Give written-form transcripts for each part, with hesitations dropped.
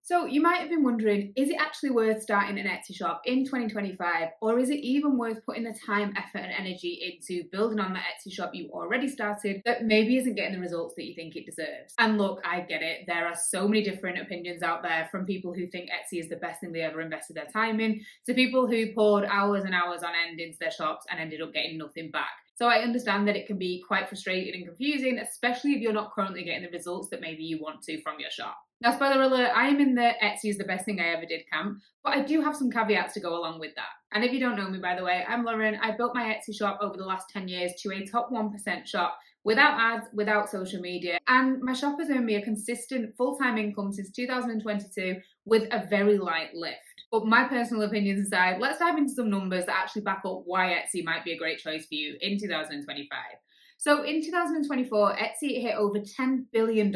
So you might have been wondering, is it actually worth starting an Etsy shop in 2025, or is it even worth putting the time, effort, and energy into building on the Etsy shop you already started that maybe isn't getting the results that you think it deserves? And look, I get it. There are so many different opinions out there, from people who think Etsy is the best thing they ever invested their time in, to people who poured hours and hours on end into their shops and ended up getting nothing back. So I understand that it can be quite frustrating and confusing, especially if you're not currently getting the results that maybe you want to from your shop. Now, spoiler alert, I am in the Etsy is the best thing I ever did camp, but I do have some caveats to go along with that. And if you don't know me, by the way, I'm Lauren. I built my Etsy shop over the last 10 years to a top 1% shop without ads, without social media. And my shop has earned me a consistent full-time income since 2022 with a very light lift. But my personal opinions aside, let's dive into some numbers that actually back up why Etsy might be a great choice for you in 2025. So in 2024, Etsy hit over $10 billion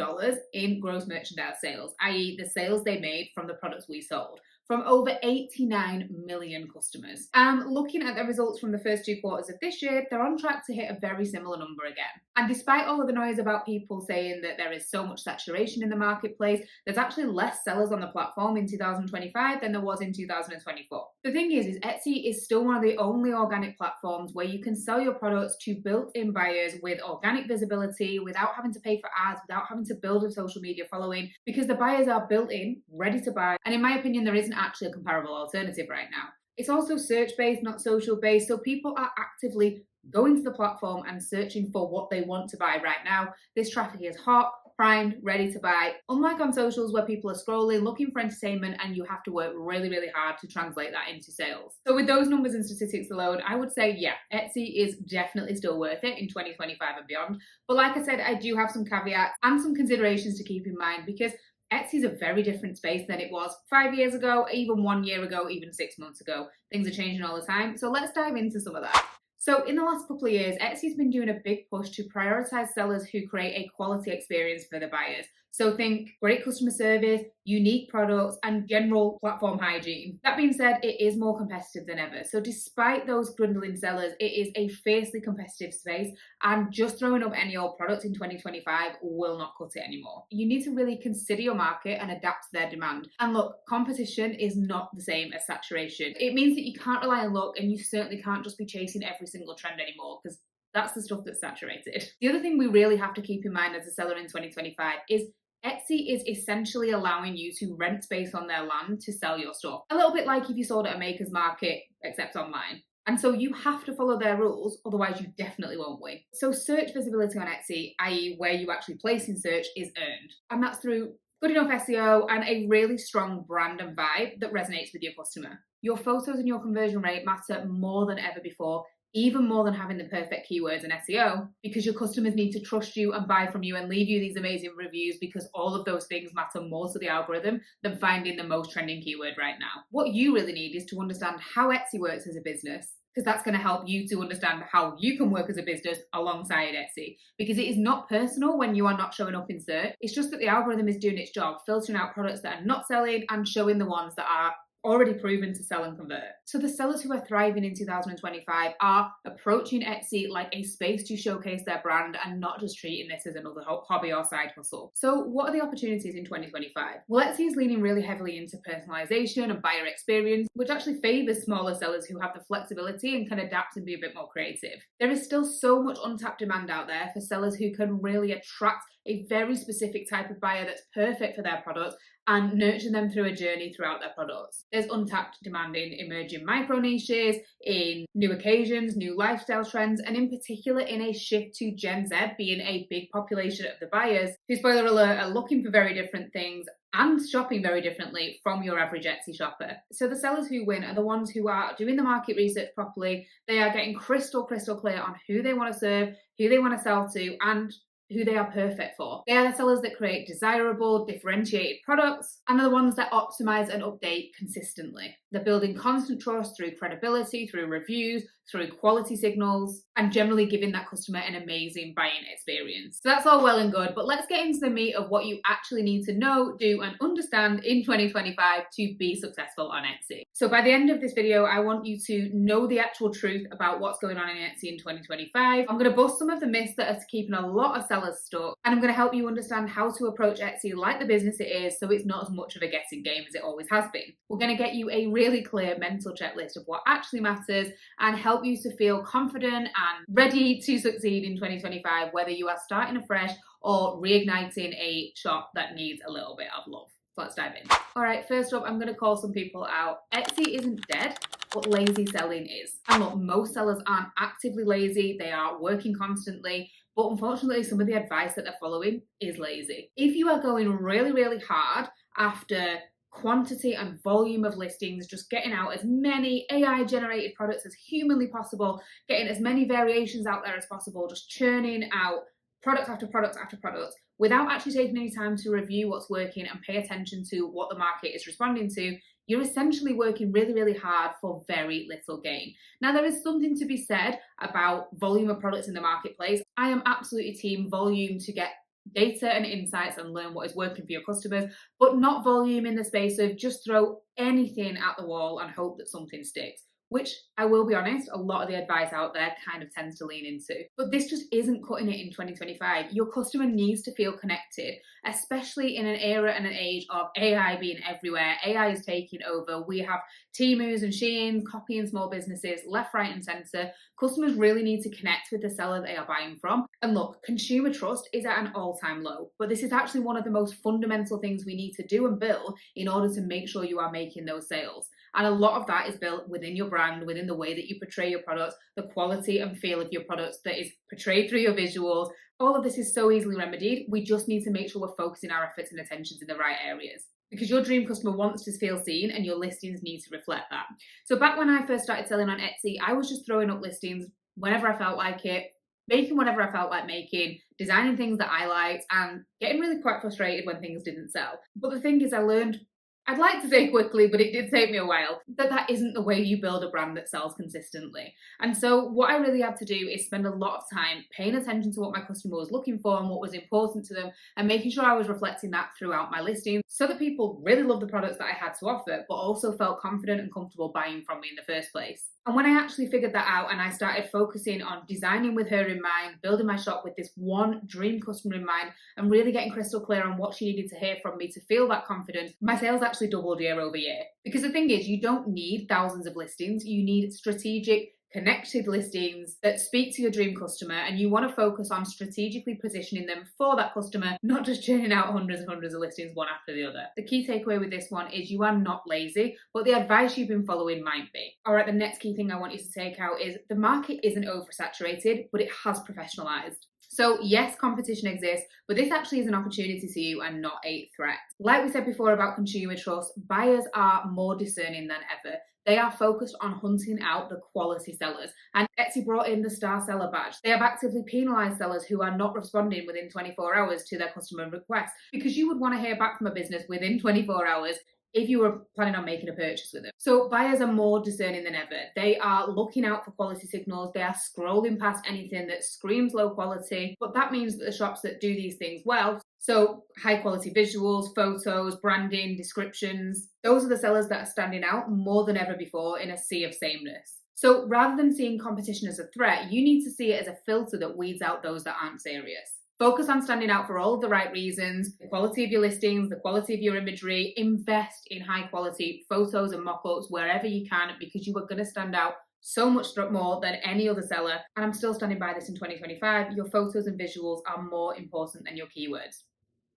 in gross merchandise sales, i.e. the sales they made from the products we sold, from over 89 million customers. And looking at the results from the first 2 quarters of this year, they're on track to hit a very similar number again. And despite all of the noise about people saying that there is so much saturation in the marketplace, there's actually less sellers on the platform in 2025 than there was in 2024. The thing is Etsy is still one of the only organic platforms where you can sell your products to built-in buyers with organic visibility, without having to pay for ads, without having to build a social media following, because the buyers are built in, ready to buy. And in my opinion, there isn't actually a comparable alternative right now. It's also search-based, not social-based, so people are actively going to the platform and searching for what they want to buy right now. This traffic is hot, primed, ready to buy. Unlike on socials where people are scrolling, looking for entertainment, and you have to work really, really hard to translate that into sales. So with those numbers and statistics alone, I would say, yeah, Etsy is definitely still worth it in 2025 and beyond. But like I said, I do have some caveats and some considerations to keep in mind, because Etsy is a very different space than it was 5 years ago, even 1 year ago, even 6 months ago. Things are changing all the time. So let's dive into some of that. So in the last couple of years, Etsy's been doing a big push to prioritize sellers who create a quality experience for the buyers. So think great customer service, unique products, and general platform hygiene. That being said, it is more competitive than ever. So despite those dwindling sellers, it is a fiercely competitive space, and just throwing up any old product in 2025 will not cut it anymore. You need to really consider your market and adapt to their demand. And look, competition is not the same as saturation. It means that you can't rely on luck, and you certainly can't just be chasing every single trend anymore, because that's the stuff that's saturated. The other thing we really have to keep in mind as a seller in 2025 is Etsy is essentially allowing you to rent space on their land to sell your stuff. A little bit like if you sold at a maker's market, except online. And so you have to follow their rules, otherwise you definitely won't win. So search visibility on Etsy, i.e. where you actually place in search, is earned. And that's through good enough SEO and a really strong brand and vibe that resonates with your customer. Your photos and your conversion rate matter more than ever before, even more than having the perfect keywords and SEO, because your customers need to trust you and buy from you and leave you these amazing reviews, because all of those things matter more to the algorithm than finding the most trending keyword right now. What you really need is to understand how Etsy works as a business, because that's going to help you to understand how you can work as a business alongside Etsy. Because it is not personal when you are not showing up in search. It's just that the algorithm is doing its job, filtering out products that are not selling and showing the ones that are already proven to sell and convert. So the sellers who are thriving in 2025 are approaching Etsy like a space to showcase their brand and not just treating this as another hobby or side hustle. So what are the opportunities in 2025? Well, Etsy is leaning really heavily into personalization and buyer experience, which actually favors smaller sellers who have the flexibility and can adapt and be a bit more creative. There is still so much untapped demand out there for sellers who can really attract a very specific type of buyer that's perfect for their products and nurture them through a journey throughout their products. There's untapped demand in emerging micro niches, in new occasions, new lifestyle trends, and in particular in a shift to Gen Z being a big population of the buyers who, spoiler alert, are looking for very different things and shopping very differently from your average Etsy shopper. So the sellers who win are the ones who are doing the market research properly. They are getting crystal clear on who they want to serve, who they want to sell to, and who they are perfect for. They are the sellers that create desirable, differentiated products, and are the ones that optimize and update consistently. They're building constant trust through credibility, through reviews, through quality signals, and generally giving that customer an amazing buying experience. So that's all well and good, but let's get into the meat of what you actually need to know, do, and understand in 2025 to be successful on Etsy. So by the end of this video, I want you to know the actual truth about what's going on in Etsy in 2025. I'm going to bust some of the myths that are keeping a lot of sellers stuck, and I'm going to help you understand how to approach Etsy like the business it is, so it's not as much of a guessing game as it always has been. We're going to get you a really clear mental checklist of what actually matters and help you to feel confident and ready to succeed in 2025, whether you are starting afresh or reigniting a shop that needs a little bit of love. Let's dive in. All right, first up, I'm going to call some people out. Etsy isn't dead, but lazy selling is. And look, most sellers aren't actively lazy, they are working constantly, but unfortunately, some of the advice that they're following is lazy. If you are going really, really hard after quantity and volume of listings, just getting out as many AI generated products as humanly possible, getting as many variations out there as possible, just churning out product after product after product without actually taking any time to review what's working and pay attention to what the market is responding to, you're essentially working really, really hard for very little gain. Now, there is something to be said about volume of products in the marketplace. I am absolutely team volume to get data and insights and learn what is working for your customers, but not volume in the space of just throw anything at the wall and hope that something sticks, which I will be honest, a lot of the advice out there kind of tends to lean into. But this just isn't cutting it in 2025. Your customer needs to feel connected, especially in an era and an age of AI being everywhere. AI is taking over. We have Temus and Shein copying small businesses left, right, and centre. Customers really need to connect with the seller they are buying from. And look, consumer trust is at an all-time low, but this is actually one of the most fundamental things we need to do and build in order to make sure you are making those sales. And a lot of that is built within your brand, within the way that you portray your products, the quality and feel of your products that is portrayed through your visuals. All of this is so easily remedied. We just need to make sure we're focusing our efforts and attentions in the right areas, because your dream customer wants to feel seen and your listings need to reflect that. So back when I first started selling on Etsy, I was just throwing up listings whenever I felt like it, making whatever I felt like making, designing things that I liked, and getting really quite frustrated when things didn't sell. But the thing is, I learned, I'd like to say quickly, but it did take me a while, that isn't the way you build a brand that sells consistently. And so what I really had to do is spend a lot of time paying attention to what my customer was looking for and what was important to them, and making sure I was reflecting that throughout my listings so that people really loved the products that I had to offer, but also felt confident and comfortable buying from me in the first place. And when I actually figured that out and I started focusing on designing with her in mind, building my shop with this one dream customer in mind, and really getting crystal clear on what she needed to hear from me to feel that confidence, my sales actually doubled year over year. Because the thing is, you don't need thousands of listings, you need strategic, connected listings that speak to your dream customer, and you want to focus on strategically positioning them for that customer, not just churning out hundreds and hundreds of listings one after the other. The key takeaway with this one is you are not lazy, but the advice you've been following might be. All right, the next key thing I want you to take out is the market isn't oversaturated, but it has professionalized. So yes, competition exists, but this actually is an opportunity to you and not a threat. Like we said before about consumer trust, buyers are more discerning than ever. They are focused on hunting out the quality sellers. And Etsy brought in the Star Seller badge. They have actively penalised sellers who are not responding within 24 hours to their customer requests, because you would want to hear back from a business within 24 hours if you were planning on making a purchase with them. So buyers are more discerning than ever. They are looking out for quality signals. They are scrolling past anything that screams low quality, but that means that the shops that do these things well, so high quality visuals, photos, branding, descriptions, those are the sellers that are standing out more than ever before in a sea of sameness. So rather than seeing competition as a threat, you need to see it as a filter that weeds out those that aren't serious. Focus on standing out for all of the right reasons, the quality of your listings, the quality of your imagery. Invest in high quality photos and mock-ups wherever you can, because you are going to stand out so much more than any other seller. And I'm still standing by this in 2025. Your photos and visuals are more important than your keywords.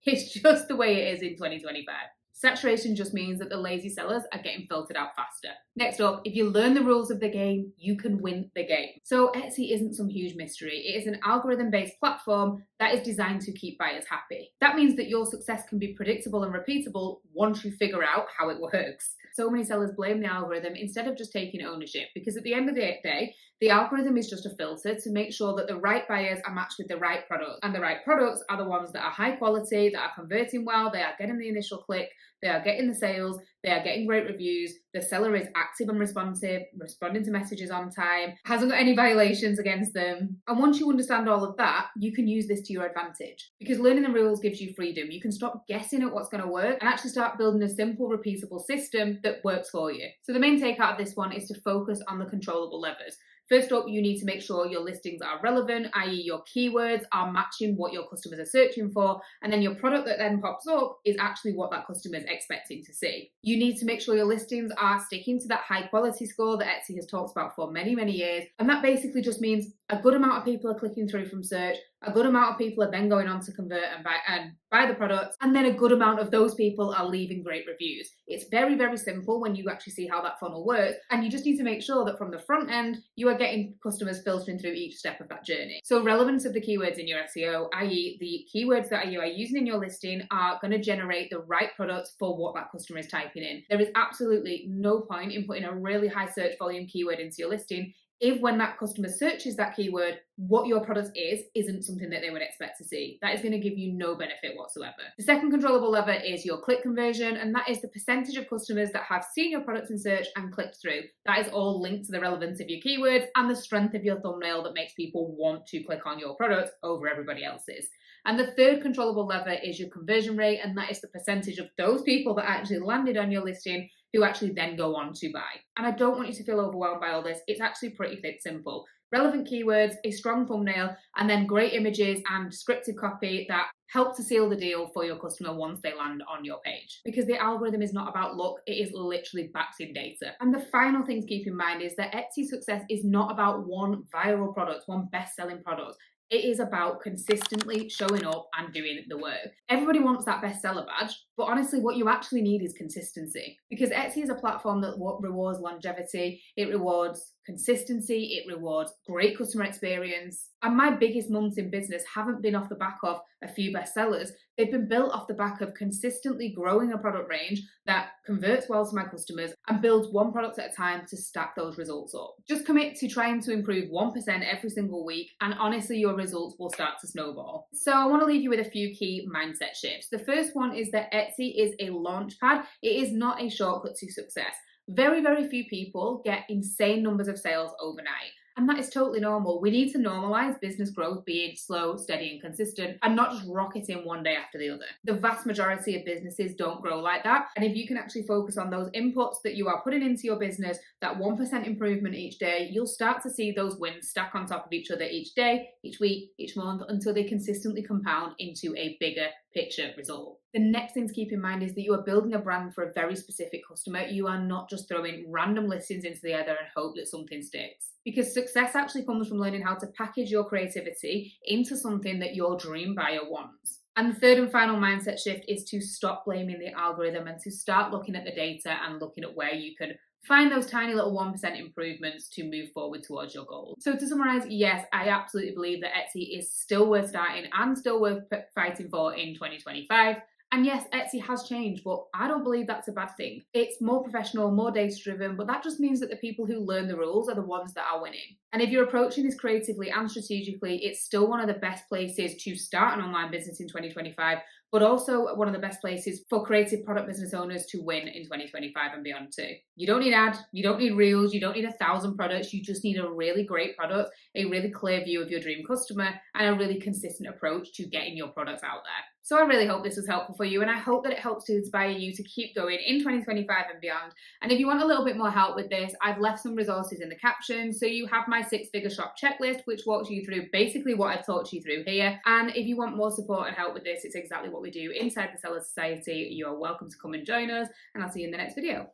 It's just the way it is in 2025. Saturation just means that the lazy sellers are getting filtered out faster. Next up, if you learn the rules of the game, you can win the game. So Etsy isn't some huge mystery. It is an algorithm-based platform that is designed to keep buyers happy. That means that your success can be predictable and repeatable once you figure out how it works. So many sellers blame the algorithm instead of just taking ownership, because at the end of the day, the algorithm is just a filter to make sure that the right buyers are matched with the right products. And the right products are the ones that are high quality, that are converting well, they are getting the initial click, they are getting the sales, they are getting great reviews, the seller is active and responsive, responding to messages on time, hasn't got any violations against them. And once you understand all of that, you can use this to your advantage. Because learning the rules gives you freedom. You can stop guessing at what's going to work and actually start building a simple, repeatable system that works for you. So the main take out of this one is to focus on the controllable levers. First up, you need to make sure your listings are relevant, i.e. your keywords are matching what your customers are searching for, and then your product that then pops up is actually what that customer is expecting to see. You need to make sure your listings are sticking to that high quality score that Etsy has talked about for many, many years, and that basically just means a good amount of people are clicking through from search, a good amount of people are then going on to convert and buy the product, and then a good amount of those people are leaving great reviews. It's very, very simple when you actually see how that funnel works, and you just need to make sure that from the front end, you are getting customers filtering through each step of that journey. So relevance of the keywords in your SEO, i.e. the keywords that you are using in your listing are going to generate the right products for what that customer is typing in. There is absolutely no point in putting a really high search volume keyword into your listing if when that customer searches that keyword, what your product isn't something that they would expect to see. That is going to give you no benefit whatsoever. The second controllable lever is your click conversion, and that is the percentage of customers that have seen your products in search and clicked through. That is all linked to the relevance of your keywords and the strength of your thumbnail that makes people want to click on your product over everybody else's. And the third controllable lever is your conversion rate, and that is the percentage of those people that actually landed on your listing who actually then go on to buy. And I don't want you to feel overwhelmed by all this. It's actually pretty simple. Relevant keywords, a strong thumbnail, and then great images and descriptive copy that help to seal the deal for your customer once they land on your page. Because the algorithm is not about luck, it is literally backed in data. And the final thing to keep in mind is that Etsy's success is not about one viral product, one best-selling product. It is about consistently showing up and doing the work. Everybody wants that bestseller badge, but honestly, what you actually need is consistency. Because Etsy is a platform that rewards longevity, it rewards consistency, it rewards great customer experience. And my biggest months in business haven't been off the back of a few bestsellers. They've been built off the back of consistently growing a product range that converts well to my customers and builds one product at a time to stack those results up. Just commit to trying to improve 1% every single week, and honestly, your results will start to snowball. So I want to leave you with a few key mindset shifts. The first one is that Etsy is a launch pad. It is not a shortcut to success. Very, very few people get insane numbers of sales overnight. And that is totally normal. We need to normalize business growth being slow, steady, and consistent, and not just rocketing one day after the other. The vast majority of businesses don't grow like that. And if you can actually focus on those inputs that you are putting into your business, that 1% improvement each day, you'll start to see those wins stack on top of each other each day, each week, each month, until they consistently compound into a bigger picture result. The next thing to keep in mind is that you are building a brand for a very specific customer. You are not just throwing random listings into the ether and hope that something sticks. Because success actually comes from learning how to package your creativity into something that your dream buyer wants. And the third and final mindset shift is to stop blaming the algorithm and to start looking at the data and looking at where you can find those tiny little 1% improvements to move forward towards your goal. So to summarize, yes, I absolutely believe that Etsy is still worth starting and still worth fighting for in 2025. And yes, Etsy has changed, but I don't believe that's a bad thing. It's more professional, more data-driven, but that just means that the people who learn the rules are the ones that are winning. And if you're approaching this creatively and strategically, it's still one of the best places to start an online business in 2025, but also one of the best places for creative product business owners to win in 2025 and beyond too. You don't need ads, you don't need reels, you don't need 1,000 products, you just need a really great product, a really clear view of your dream customer, and a really consistent approach to getting your products out there. So I really hope this was helpful for you, and I hope that it helps to inspire you to keep going in 2025 and beyond. And if you want a little bit more help with this, I've left some resources in the caption. So you have my 6-figure shop checklist, which walks you through basically what I've taught you through here. And if you want more support and help with this, it's exactly what we do inside the Seller Society. You are welcome to come and join us, and I'll see you in the next video.